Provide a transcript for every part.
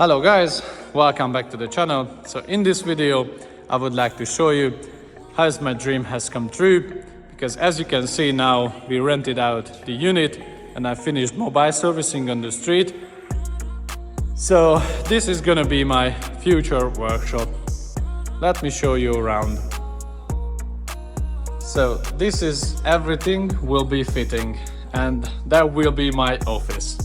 Hello guys, welcome back to the channel. So in this video I would like to show you how my dream has come true, because as you can see now we rented out the unit and I finished mobile servicing on the street. So this is gonna be my future workshop. Let me show you around. So this is everything will be fitting, and that will be my office.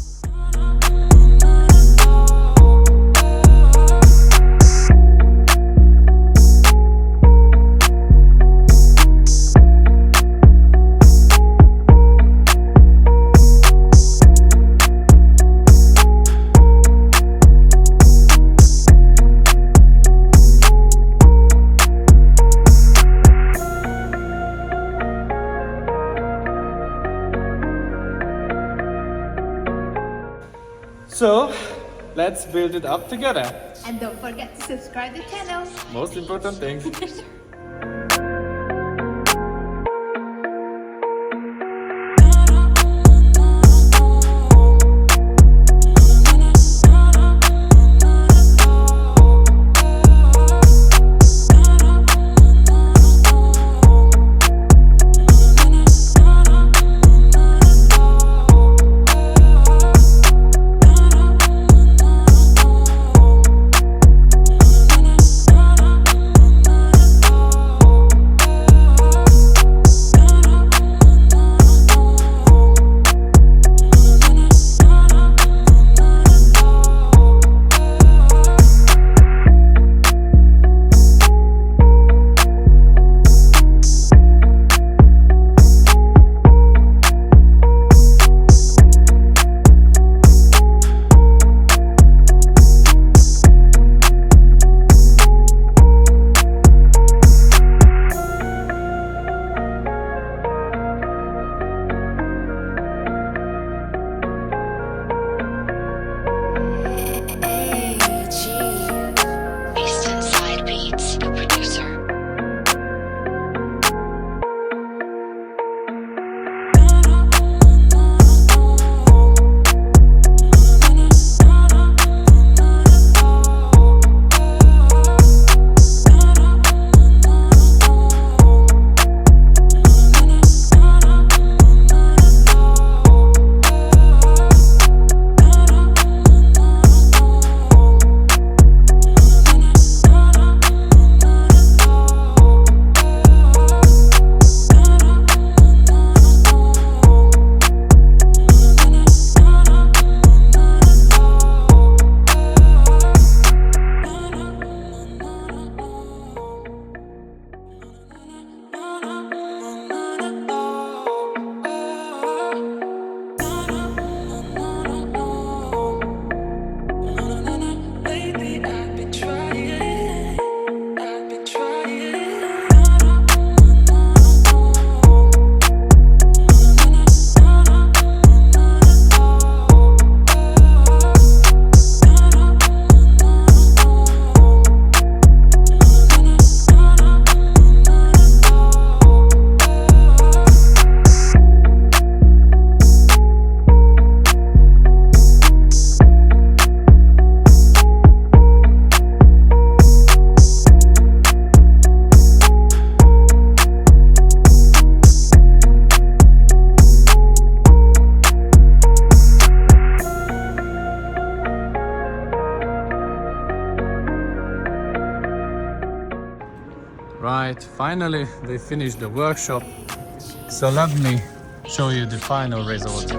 So let's build it up together. And don't forget to subscribe to the channel. Most important thing. Right, finally we finished the workshop. So let me show you the final result.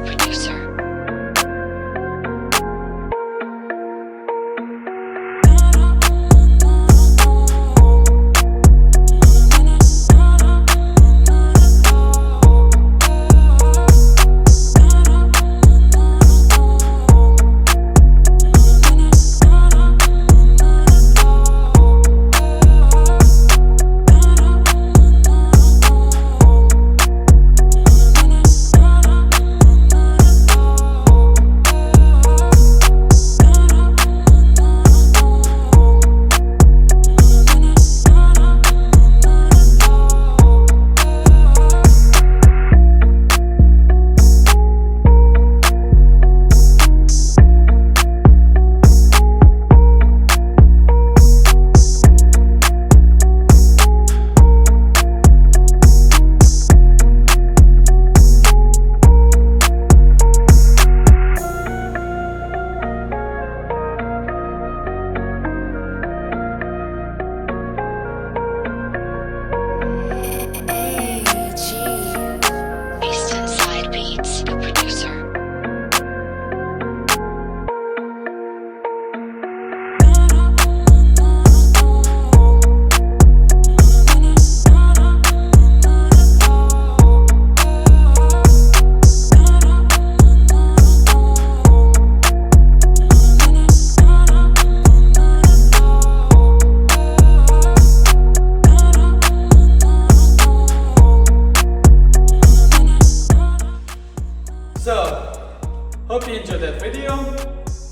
So, hope you enjoyed that video.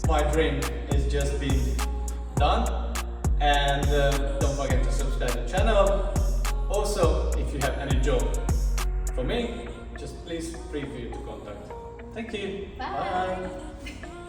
My dream is just being done. And don't forget to subscribe to the channel. Also, if you have any job for me, just please feel free to contact. Thank you. Bye. Bye.